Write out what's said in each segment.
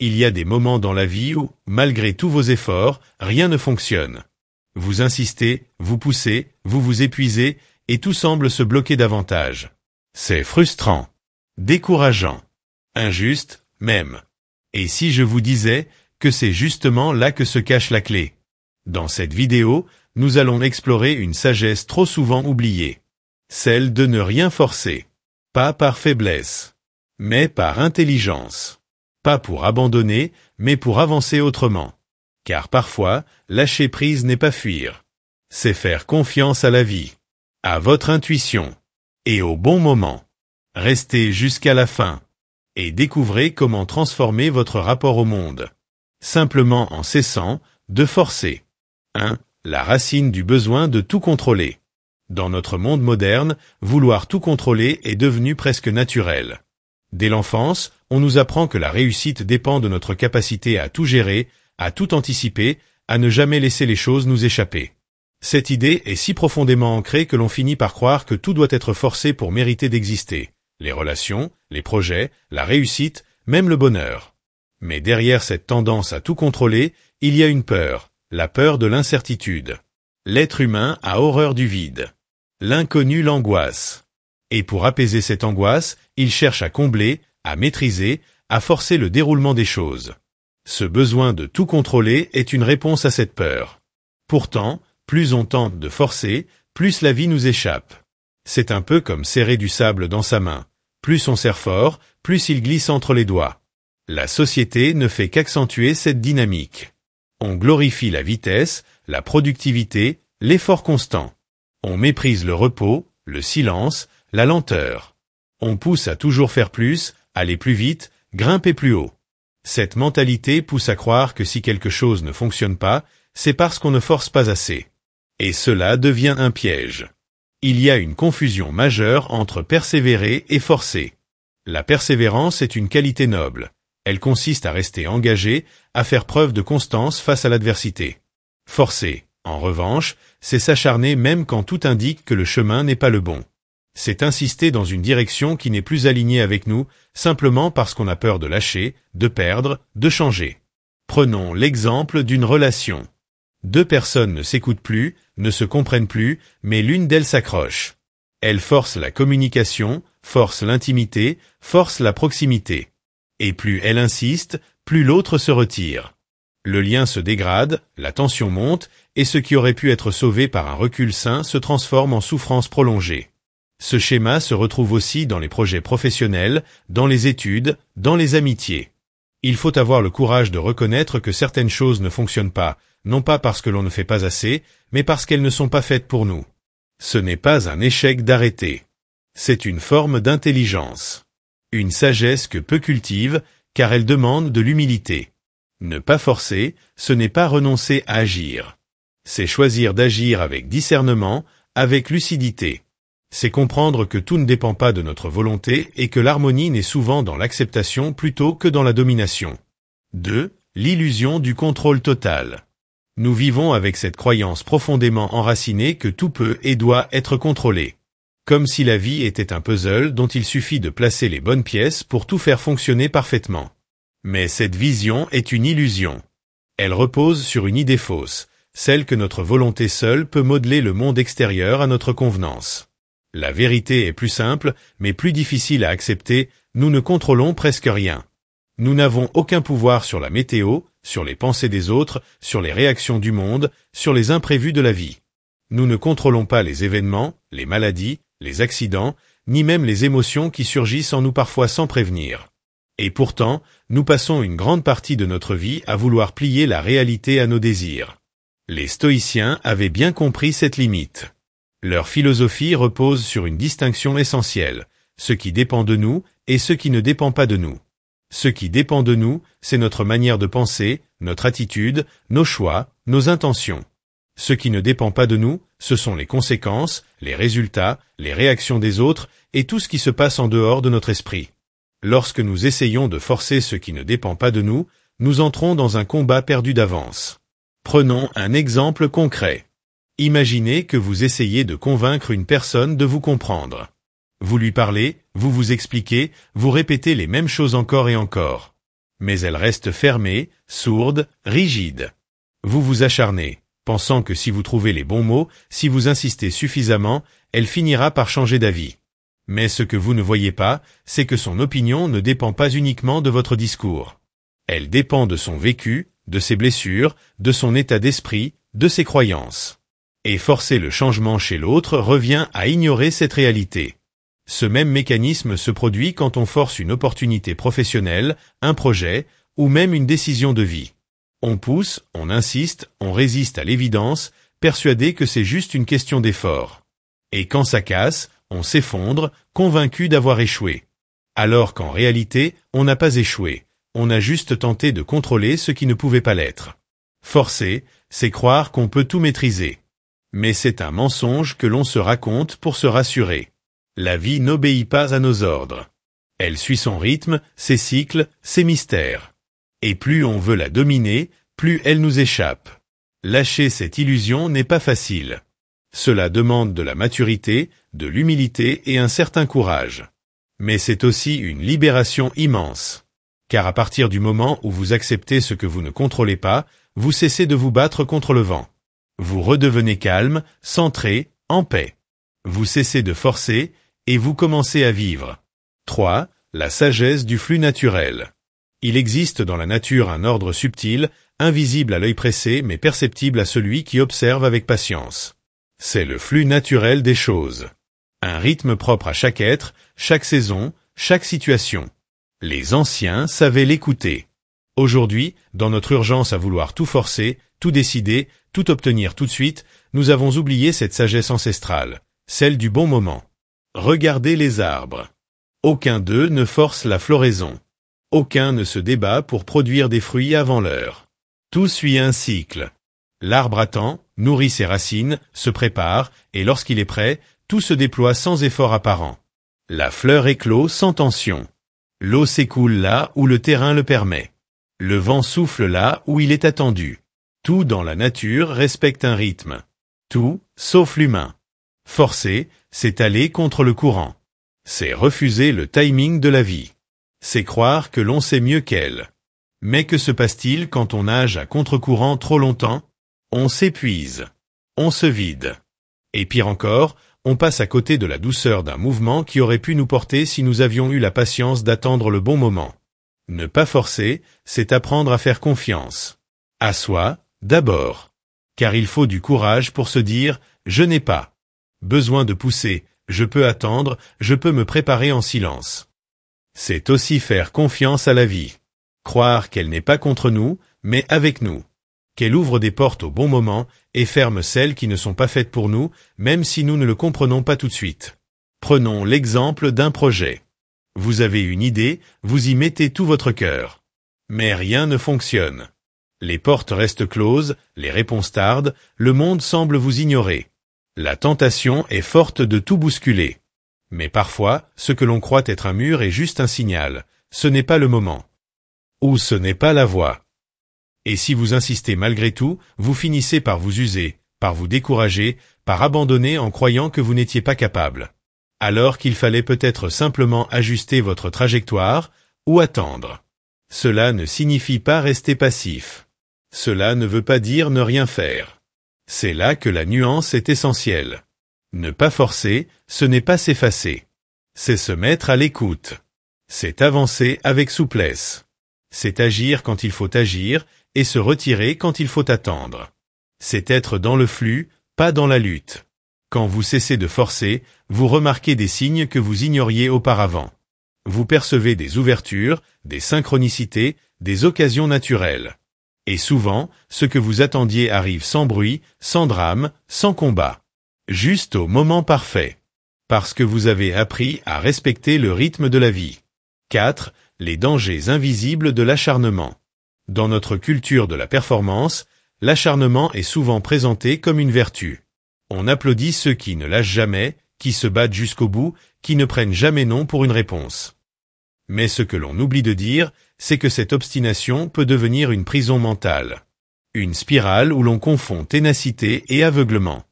Il y a des moments dans la vie où, malgré tous vos efforts, rien ne fonctionne. Vous insistez, vous poussez, vous vous épuisez, et tout semble se bloquer davantage. C'est frustrant, décourageant, injuste, même. Et si je vous disais que c'est justement là que se cache la clé? Dans cette vidéo, nous allons explorer une sagesse trop souvent oubliée. Celle de ne rien forcer. Pas par faiblesse, mais par intelligence. Pas pour abandonner, mais pour avancer autrement. Car parfois, lâcher prise n'est pas fuir. C'est faire confiance à la vie, à votre intuition, et au bon moment. Restez jusqu'à la fin, et découvrez comment transformer votre rapport au monde. Simplement en cessant de forcer. 1. La racine du besoin de tout contrôler. Dans notre monde moderne, vouloir tout contrôler est devenu presque naturel. Dès l'enfance, on nous apprend que la réussite dépend de notre capacité à tout gérer, à tout anticiper, à ne jamais laisser les choses nous échapper. Cette idée est si profondément ancrée que l'on finit par croire que tout doit être forcé pour mériter d'exister. Les relations, les projets, la réussite, même le bonheur. Mais derrière cette tendance à tout contrôler, il y a une peur, la peur de l'incertitude. L'être humain a horreur du vide. L'inconnu l'angoisse. Et pour apaiser cette angoisse, il cherche à combler, à maîtriser, à forcer le déroulement des choses. Ce besoin de tout contrôler est une réponse à cette peur. Pourtant, plus on tente de forcer, plus la vie nous échappe. C'est un peu comme serrer du sable dans sa main. Plus on serre fort, plus il glisse entre les doigts. La société ne fait qu'accentuer cette dynamique. On glorifie la vitesse, la productivité, l'effort constant. On méprise le repos, le silence, la lenteur. On pousse à toujours faire plus, aller plus vite, grimper plus haut. Cette mentalité pousse à croire que si quelque chose ne fonctionne pas, c'est parce qu'on ne force pas assez. Et cela devient un piège. Il y a une confusion majeure entre persévérer et forcer. La persévérance est une qualité noble. Elle consiste à rester engagé, à faire preuve de constance face à l'adversité. Forcer, en revanche, c'est s'acharner même quand tout indique que le chemin n'est pas le bon. C'est insister dans une direction qui n'est plus alignée avec nous, simplement parce qu'on a peur de lâcher, de perdre, de changer. Prenons l'exemple d'une relation. Deux personnes ne s'écoutent plus, ne se comprennent plus, mais l'une d'elles s'accroche. Elle force la communication, force l'intimité, force la proximité. Et plus elle insiste, plus l'autre se retire. Le lien se dégrade, la tension monte, et ce qui aurait pu être sauvé par un recul sain se transforme en souffrance prolongée. Ce schéma se retrouve aussi dans les projets professionnels, dans les études, dans les amitiés. Il faut avoir le courage de reconnaître que certaines choses ne fonctionnent pas, non pas parce que l'on ne fait pas assez, mais parce qu'elles ne sont pas faites pour nous. Ce n'est pas un échec d'arrêter. C'est une forme d'intelligence. Une sagesse que peu cultive, car elle demande de l'humilité. Ne pas forcer, ce n'est pas renoncer à agir. C'est choisir d'agir avec discernement, avec lucidité. C'est comprendre que tout ne dépend pas de notre volonté et que l'harmonie naît souvent dans l'acceptation plutôt que dans la domination. 2. L'illusion du contrôle total. Nous vivons avec cette croyance profondément enracinée que tout peut et doit être contrôlé. Comme si la vie était un puzzle dont il suffit de placer les bonnes pièces pour tout faire fonctionner parfaitement. Mais cette vision est une illusion. Elle repose sur une idée fausse, celle que notre volonté seule peut modeler le monde extérieur à notre convenance. La vérité est plus simple, mais plus difficile à accepter, nous ne contrôlons presque rien. Nous n'avons aucun pouvoir sur la météo, sur les pensées des autres, sur les réactions du monde, sur les imprévus de la vie. Nous ne contrôlons pas les événements, les maladies, les accidents, ni même les émotions qui surgissent en nous parfois sans prévenir. Et pourtant, nous passons une grande partie de notre vie à vouloir plier la réalité à nos désirs. Les stoïciens avaient bien compris cette limite. Leur philosophie repose sur une distinction essentielle, ce qui dépend de nous et ce qui ne dépend pas de nous. Ce qui dépend de nous, c'est notre manière de penser, notre attitude, nos choix, nos intentions. Ce qui ne dépend pas de nous, ce sont les conséquences, les résultats, les réactions des autres et tout ce qui se passe en dehors de notre esprit. Lorsque nous essayons de forcer ce qui ne dépend pas de nous, nous entrons dans un combat perdu d'avance. Prenons un exemple concret. Imaginez que vous essayez de convaincre une personne de vous comprendre. Vous lui parlez, vous vous expliquez, vous répétez les mêmes choses encore et encore. Mais elle reste fermée, sourde, rigide. Vous vous acharnez, pensant que si vous trouvez les bons mots, si vous insistez suffisamment, elle finira par changer d'avis. Mais ce que vous ne voyez pas, c'est que son opinion ne dépend pas uniquement de votre discours. Elle dépend de son vécu, de ses blessures, de son état d'esprit, de ses croyances. Et forcer le changement chez l'autre revient à ignorer cette réalité. Ce même mécanisme se produit quand on force une opportunité professionnelle, un projet, ou même une décision de vie. On pousse, on insiste, on résiste à l'évidence, persuadé que c'est juste une question d'effort. Et quand ça casse, on s'effondre, convaincu d'avoir échoué. Alors qu'en réalité, on n'a pas échoué, on a juste tenté de contrôler ce qui ne pouvait pas l'être. Forcer, c'est croire qu'on peut tout maîtriser. Mais c'est un mensonge que l'on se raconte pour se rassurer. La vie n'obéit pas à nos ordres. Elle suit son rythme, ses cycles, ses mystères. Et plus on veut la dominer, plus elle nous échappe. Lâcher cette illusion n'est pas facile. Cela demande de la maturité, de l'humilité et un certain courage. Mais c'est aussi une libération immense. Car à partir du moment où vous acceptez ce que vous ne contrôlez pas, vous cessez de vous battre contre le vent. Vous redevenez calme, centré, en paix. Vous cessez de forcer, et vous commencez à vivre. 3. La sagesse du flux naturel. Il existe dans la nature un ordre subtil, invisible à l'œil pressé mais perceptible à celui qui observe avec patience. C'est le flux naturel des choses. Un rythme propre à chaque être, chaque saison, chaque situation. Les anciens savaient l'écouter. Aujourd'hui, dans notre urgence à vouloir tout forcer, tout décider, tout obtenir tout de suite, nous avons oublié cette sagesse ancestrale, celle du bon moment. Regardez les arbres. Aucun d'eux ne force la floraison. Aucun ne se débat pour produire des fruits avant l'heure. Tout suit un cycle. L'arbre attend, nourrit ses racines, se prépare, et lorsqu'il est prêt, tout se déploie sans effort apparent. La fleur éclot sans tension. L'eau s'écoule là où le terrain le permet. Le vent souffle là où il est attendu. Tout dans la nature respecte un rythme. Tout, sauf l'humain. Forcer, c'est aller contre le courant. C'est refuser le timing de la vie. C'est croire que l'on sait mieux qu'elle. Mais que se passe-t-il quand on nage à contre-courant trop longtemps? On s'épuise. On se vide. Et pire encore, on passe à côté de la douceur d'un mouvement qui aurait pu nous porter si nous avions eu la patience d'attendre le bon moment. Ne pas forcer, c'est apprendre à faire confiance. À soi, d'abord. Car il faut du courage pour se dire « je n'ai pas besoin de pousser, je peux attendre, je peux me préparer en silence ». C'est aussi faire confiance à la vie. Croire qu'elle n'est pas contre nous, mais avec nous. Qu'elle ouvre des portes au bon moment et ferme celles qui ne sont pas faites pour nous, même si nous ne le comprenons pas tout de suite. Prenons l'exemple d'un projet. Vous avez une idée, vous y mettez tout votre cœur. Mais rien ne fonctionne. Les portes restent closes, les réponses tardent, le monde semble vous ignorer. La tentation est forte de tout bousculer. Mais parfois, ce que l'on croit être un mur est juste un signal. Ce n'est pas le moment. Ou ce n'est pas la voie. Et si vous insistez malgré tout, vous finissez par vous user, par vous décourager, par abandonner en croyant que vous n'étiez pas capable. Alors qu'il fallait peut-être simplement ajuster votre trajectoire, ou attendre. Cela ne signifie pas rester passif. Cela ne veut pas dire ne rien faire. C'est là que la nuance est essentielle. Ne pas forcer, ce n'est pas s'effacer. C'est se mettre à l'écoute. C'est avancer avec souplesse. C'est agir quand il faut agir, et se retirer quand il faut attendre. C'est être dans le flux, pas dans la lutte. Quand vous cessez de forcer, vous remarquez des signes que vous ignoriez auparavant. Vous percevez des ouvertures, des synchronicités, des occasions naturelles. Et souvent, ce que vous attendiez arrive sans bruit, sans drame, sans combat. Juste au moment parfait. Parce que vous avez appris à respecter le rythme de la vie. 4. Les dangers invisibles de l'acharnement. Dans notre culture de la performance, l'acharnement est souvent présenté comme une vertu. On applaudit ceux qui ne lâchent jamais, qui se battent jusqu'au bout, qui ne prennent jamais non pour une réponse. Mais ce que l'on oublie de dire, c'est que cette obstination peut devenir une prison mentale. Une spirale où l'on confond ténacité et aveuglement.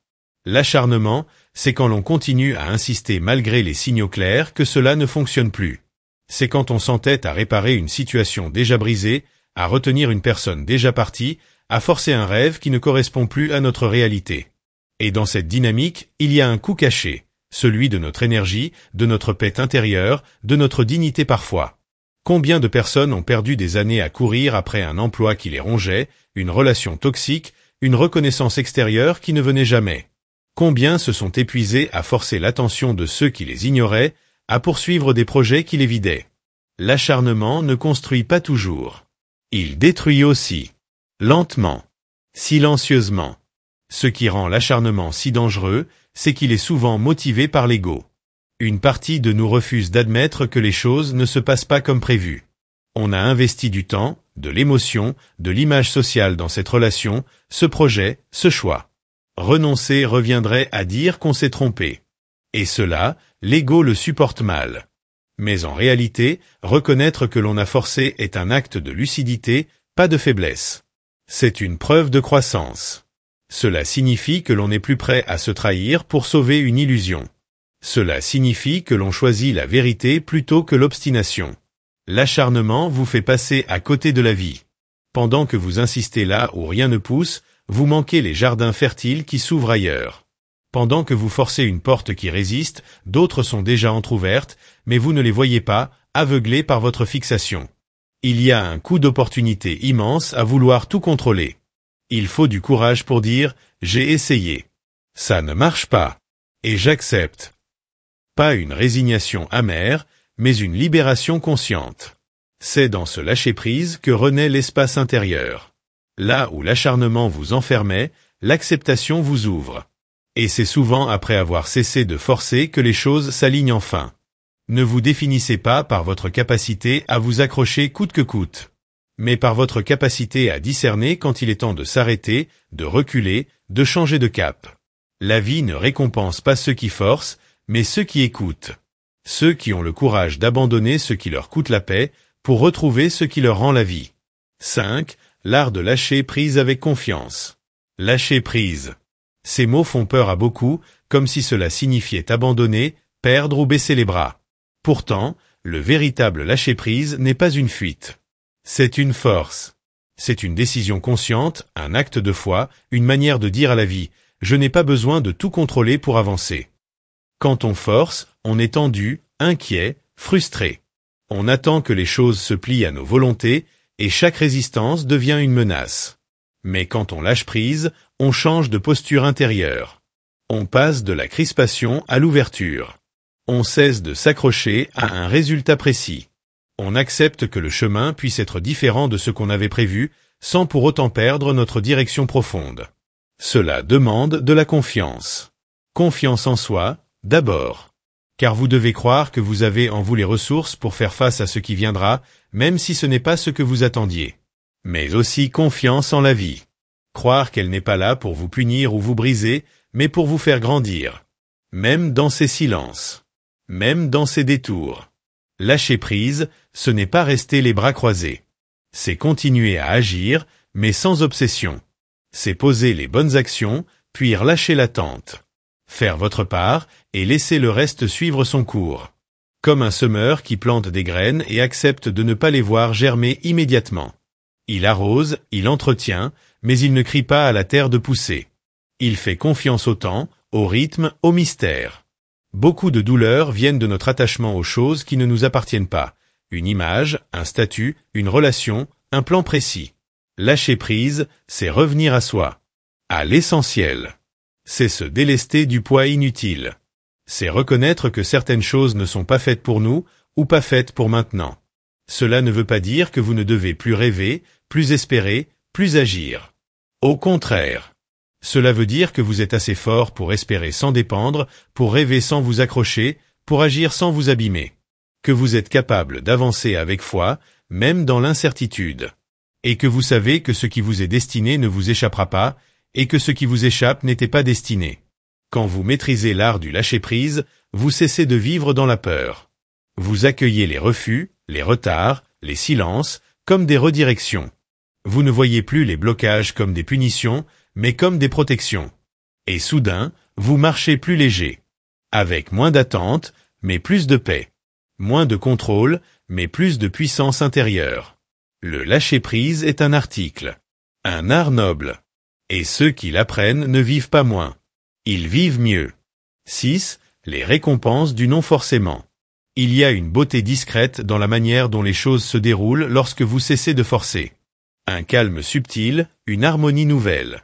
L'acharnement, c'est quand l'on continue à insister malgré les signaux clairs que cela ne fonctionne plus. C'est quand on s'entête à réparer une situation déjà brisée, à retenir une personne déjà partie, à forcer un rêve qui ne correspond plus à notre réalité. Et dans cette dynamique, il y a un coût caché, celui de notre énergie, de notre paix intérieure, de notre dignité parfois. Combien de personnes ont perdu des années à courir après un emploi qui les rongeait, une relation toxique, une reconnaissance extérieure qui ne venait jamais? Combien se sont épuisés à forcer l'attention de ceux qui les ignoraient, à poursuivre des projets qui les vidaient? L'acharnement ne construit pas toujours. Il détruit aussi. Lentement. Silencieusement. Ce qui rend l'acharnement si dangereux, c'est qu'il est souvent motivé par l'ego. Une partie de nous refuse d'admettre que les choses ne se passent pas comme prévu. On a investi du temps, de l'émotion, de l'image sociale dans cette relation, ce projet, ce choix. Renoncer reviendrait à dire qu'on s'est trompé. Et cela, l'ego le supporte mal. Mais en réalité, reconnaître que l'on a forcé est un acte de lucidité, pas de faiblesse. C'est une preuve de croissance. Cela signifie que l'on est plus prêt à se trahir pour sauver une illusion. Cela signifie que l'on choisit la vérité plutôt que l'obstination. L'acharnement vous fait passer à côté de la vie. Pendant que vous insistez là où rien ne pousse, vous manquez les jardins fertiles qui s'ouvrent ailleurs. Pendant que vous forcez une porte qui résiste, d'autres sont déjà entr'ouvertes, mais vous ne les voyez pas, aveuglés par votre fixation. Il y a un coût d'opportunité immense à vouloir tout contrôler. Il faut du courage pour dire « j'ai essayé. Ça ne marche pas. Et j'accepte ». Pas une résignation amère, mais une libération consciente. C'est dans ce lâcher-prise que renaît l'espace intérieur. Là où l'acharnement vous enfermait, l'acceptation vous ouvre. Et c'est souvent après avoir cessé de forcer que les choses s'alignent enfin. Ne vous définissez pas par votre capacité à vous accrocher coûte que coûte, mais par votre capacité à discerner quand il est temps de s'arrêter, de reculer, de changer de cap. La vie ne récompense pas ceux qui forcent, mais ceux qui écoutent. Ceux qui ont le courage d'abandonner ce qui leur coûte la paix pour retrouver ce qui leur rend la vie. 5. L'art de lâcher prise avec confiance. Lâcher prise. Ces mots font peur à beaucoup, comme si cela signifiait abandonner, perdre ou baisser les bras. Pourtant, le véritable lâcher-prise n'est pas une fuite. C'est une force. C'est une décision consciente, un acte de foi, une manière de dire à la vie « je n'ai pas besoin de tout contrôler pour avancer ». Quand on force, on est tendu, inquiet, frustré. On attend que les choses se plient à nos volontés, et chaque résistance devient une menace. Mais quand on lâche prise, on change de posture intérieure. On passe de la crispation à l'ouverture. On cesse de s'accrocher à un résultat précis. On accepte que le chemin puisse être différent de ce qu'on avait prévu, sans pour autant perdre notre direction profonde. Cela demande de la confiance. Confiance en soi, d'abord. Car vous devez croire que vous avez en vous les ressources pour faire face à ce qui viendra, même si ce n'est pas ce que vous attendiez. Mais aussi confiance en la vie. Croire qu'elle n'est pas là pour vous punir ou vous briser, mais pour vous faire grandir. Même dans ses silences. Même dans ses détours. Lâcher prise, ce n'est pas rester les bras croisés. C'est continuer à agir, mais sans obsession. C'est poser les bonnes actions, puis relâcher l'attente. Faire votre part, et laisser le reste suivre son cours. Comme un semeur qui plante des graines et accepte de ne pas les voir germer immédiatement. Il arrose, il entretient, mais il ne crie pas à la terre de pousser. Il fait confiance au temps, au rythme, au mystère. Beaucoup de douleurs viennent de notre attachement aux choses qui ne nous appartiennent pas. Une image, un statut, une relation, un plan précis. Lâcher prise, c'est revenir à soi. À l'essentiel. C'est se délester du poids inutile. C'est reconnaître que certaines choses ne sont pas faites pour nous, ou pas faites pour maintenant. Cela ne veut pas dire que vous ne devez plus rêver, plus espérer, plus agir. Au contraire. Cela veut dire que vous êtes assez fort pour espérer sans dépendre, pour rêver sans vous accrocher, pour agir sans vous abîmer. Que vous êtes capable d'avancer avec foi, même dans l'incertitude. Et que vous savez que ce qui vous est destiné ne vous échappera pas, et que ce qui vous échappe n'était pas destiné. Quand vous maîtrisez l'art du lâcher-prise, vous cessez de vivre dans la peur. Vous accueillez les refus, les retards, les silences, comme des redirections. Vous ne voyez plus les blocages comme des punitions, mais comme des protections. Et soudain, vous marchez plus léger. Avec moins d'attente, mais plus de paix. Moins de contrôle, mais plus de puissance intérieure. Le lâcher-prise est un article, un art noble. Et ceux qui l'apprennent ne vivent pas moins. Ils vivent mieux. 6. Les récompenses du non-forcément. Il y a une beauté discrète dans la manière dont les choses se déroulent lorsque vous cessez de forcer. Un calme subtil, une harmonie nouvelle.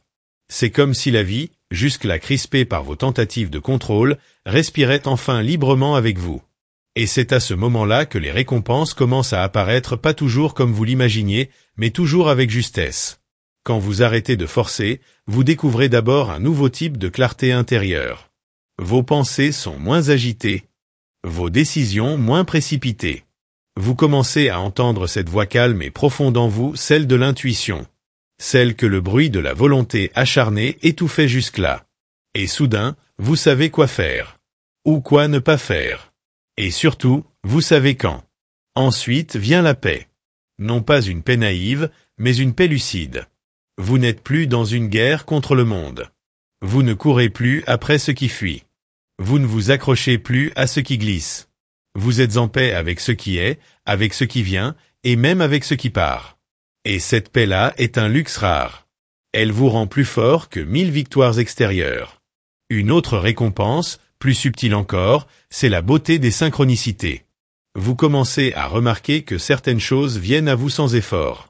C'est comme si la vie, jusque-là crispée par vos tentatives de contrôle, respirait enfin librement avec vous. Et c'est à ce moment-là que les récompenses commencent à apparaître pas toujours comme vous l'imaginiez, mais toujours avec justesse. Quand vous arrêtez de forcer, vous découvrez d'abord un nouveau type de clarté intérieure. Vos pensées sont moins agitées. Vos décisions moins précipitées. Vous commencez à entendre cette voix calme et profonde en vous, celle de l'intuition. Celle que le bruit de la volonté acharnée étouffait jusque-là. Et soudain, vous savez quoi faire. Ou quoi ne pas faire. Et surtout, vous savez quand. Ensuite vient la paix. Non pas une paix naïve, mais une paix lucide. Vous n'êtes plus dans une guerre contre le monde. Vous ne courez plus après ce qui fuit. Vous ne vous accrochez plus à ce qui glisse. Vous êtes en paix avec ce qui est, avec ce qui vient, et même avec ce qui part. Et cette paix-là est un luxe rare. Elle vous rend plus fort que 1000 victoires extérieures. Une autre récompense, plus subtile encore, c'est la beauté des synchronicités. Vous commencez à remarquer que certaines choses viennent à vous sans effort.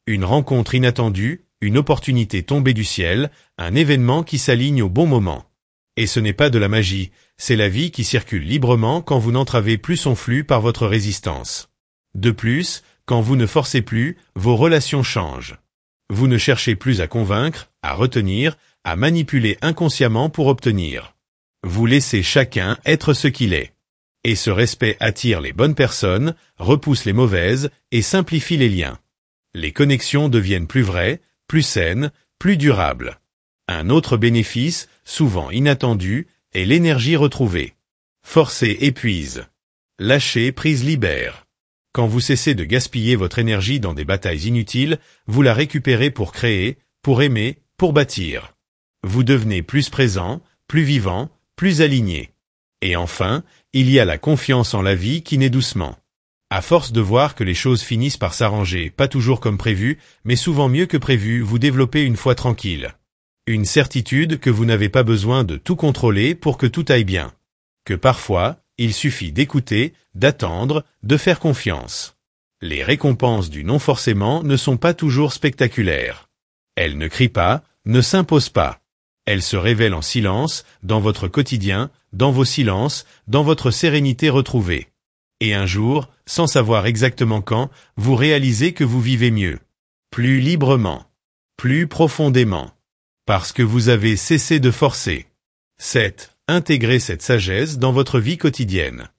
Une rencontre inattendue, une opportunité tombée du ciel, un événement qui s'aligne au bon moment. Et ce n'est pas de la magie, c'est la vie qui circule librement quand vous n'entravez plus son flux par votre résistance. De plus, quand vous ne forcez plus, vos relations changent. Vous ne cherchez plus à convaincre, à retenir, à manipuler inconsciemment pour obtenir. Vous laissez chacun être ce qu'il est. Et ce respect attire les bonnes personnes, repousse les mauvaises et simplifie les liens. Les connexions deviennent plus vraies, plus saines, plus durables. Un autre bénéfice, souvent inattendu, est l'énergie retrouvée. Forcer épuise. Lâcher prise libère. Quand vous cessez de gaspiller votre énergie dans des batailles inutiles, vous la récupérez pour créer, pour aimer, pour bâtir. Vous devenez plus présent, plus vivant, plus aligné. Et enfin, il y a la confiance en la vie qui naît doucement. À force de voir que les choses finissent par s'arranger, pas toujours comme prévu, mais souvent mieux que prévu, vous développez une foi tranquille. Une certitude que vous n'avez pas besoin de tout contrôler pour que tout aille bien. Que parfois, il suffit d'écouter, d'attendre, de faire confiance. Les récompenses du non-forcément ne sont pas toujours spectaculaires. Elles ne crient pas, ne s'imposent pas. Elles se révèlent en silence, dans votre quotidien, dans vos silences, dans votre sérénité retrouvée. Et un jour, sans savoir exactement quand, vous réalisez que vous vivez mieux. Plus librement. Plus profondément. Parce que vous avez cessé de forcer. 7. Intégrez cette sagesse dans votre vie quotidienne.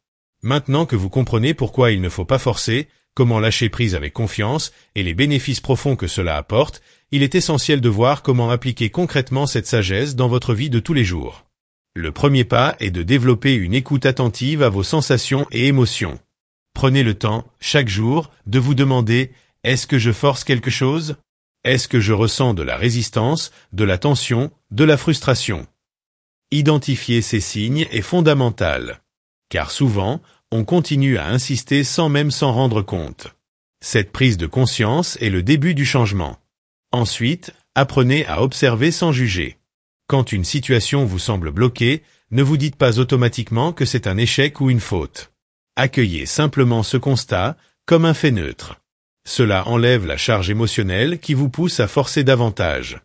Maintenant que vous comprenez pourquoi il ne faut pas forcer, comment lâcher prise avec confiance et les bénéfices profonds que cela apporte, il est essentiel de voir comment appliquer concrètement cette sagesse dans votre vie de tous les jours. Le premier pas est de développer une écoute attentive à vos sensations et émotions. Prenez le temps, chaque jour, de vous demander « Est-ce que je force quelque chose ? Est-ce que je ressens de la résistance, de la tension, de la frustration ?» Identifier ces signes est fondamental. Car souvent, on continue à insister sans même s'en rendre compte. Cette prise de conscience est le début du changement. Ensuite, apprenez à observer sans juger. Quand une situation vous semble bloquée, ne vous dites pas automatiquement que c'est un échec ou une faute. Accueillez simplement ce constat comme un fait neutre. Cela enlève la charge émotionnelle qui vous pousse à forcer davantage.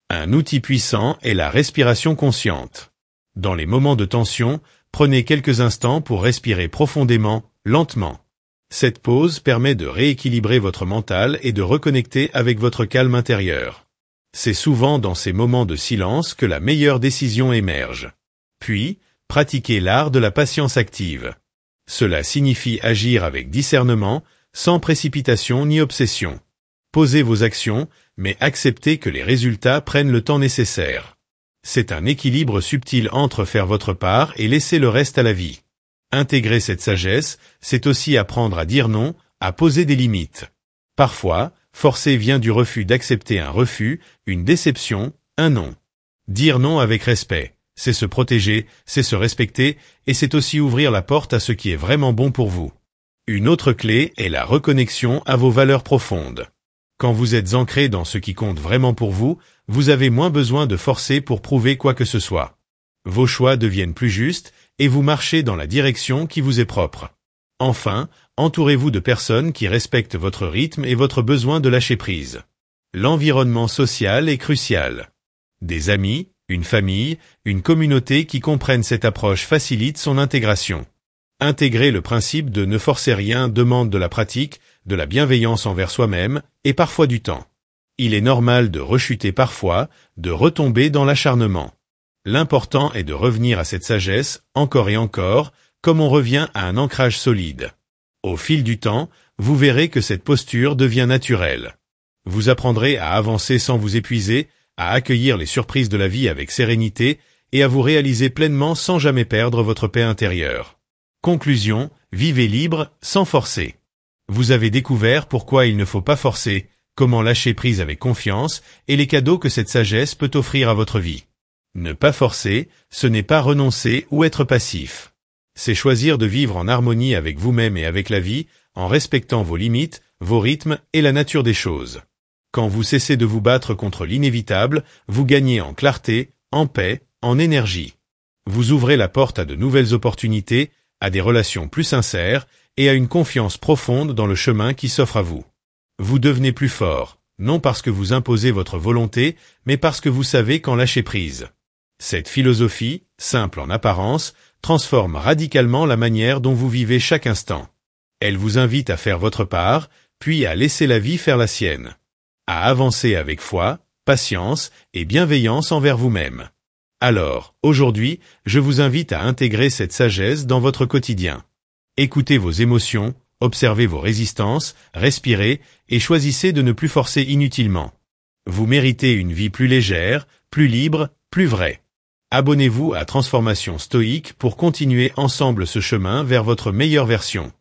Un outil puissant est la respiration consciente. Dans les moments de tension, prenez quelques instants pour respirer profondément, lentement. Cette pause permet de rééquilibrer votre mental et de reconnecter avec votre calme intérieur. C'est souvent dans ces moments de silence que la meilleure décision émerge. Puis, pratiquez l'art de la patience active. Cela signifie agir avec discernement, sans précipitation ni obsession. Posez vos actions, mais acceptez que les résultats prennent le temps nécessaire. C'est un équilibre subtil entre faire votre part et laisser le reste à la vie. Intégrer cette sagesse, c'est aussi apprendre à dire non, à poser des limites. Parfois, forcer vient du refus d'accepter un refus, une déception, un non. Dire non avec respect, c'est se protéger, c'est se respecter, et c'est aussi ouvrir la porte à ce qui est vraiment bon pour vous. Une autre clé est la reconnexion à vos valeurs profondes. Quand vous êtes ancré dans ce qui compte vraiment pour vous, vous avez moins besoin de forcer pour prouver quoi que ce soit. Vos choix deviennent plus justes et vous marchez dans la direction qui vous est propre. Enfin, entourez-vous de personnes qui respectent votre rythme et votre besoin de lâcher prise. L'environnement social est crucial. Des amis, une famille, une communauté qui comprennent cette approche facilite son intégration. Intégrer le principe de ne forcer rien demande de la pratique, de la bienveillance envers soi-même et parfois du temps. Il est normal de rechuter parfois, de retomber dans l'acharnement. L'important est de revenir à cette sagesse, encore et encore, comme on revient à un ancrage solide. Au fil du temps, vous verrez que cette posture devient naturelle. Vous apprendrez à avancer sans vous épuiser, à accueillir les surprises de la vie avec sérénité et à vous réaliser pleinement sans jamais perdre votre paix intérieure. Conclusion, vivez libre, sans forcer. Vous avez découvert pourquoi il ne faut pas forcer, comment lâcher prise avec confiance et les cadeaux que cette sagesse peut offrir à votre vie. Ne pas forcer, ce n'est pas renoncer ou être passif. C'est choisir de vivre en harmonie avec vous-même et avec la vie, en respectant vos limites, vos rythmes et la nature des choses. Quand vous cessez de vous battre contre l'inévitable, vous gagnez en clarté, en paix, en énergie. Vous ouvrez la porte à de nouvelles opportunités, à des relations plus sincères et à une confiance profonde dans le chemin qui s'offre à vous. Vous devenez plus fort, non parce que vous imposez votre volonté, mais parce que vous savez quand lâcher prise. Cette philosophie, simple en apparence, transforme radicalement la manière dont vous vivez chaque instant. Elle vous invite à faire votre part, puis à laisser la vie faire la sienne. À avancer avec foi, patience et bienveillance envers vous-même. Alors, aujourd'hui, je vous invite à intégrer cette sagesse dans votre quotidien. Écoutez vos émotions, observez vos résistances, respirez et choisissez de ne plus forcer inutilement. Vous méritez une vie plus légère, plus libre, plus vraie. Abonnez-vous à Transformation Stoïque pour continuer ensemble ce chemin vers votre meilleure version.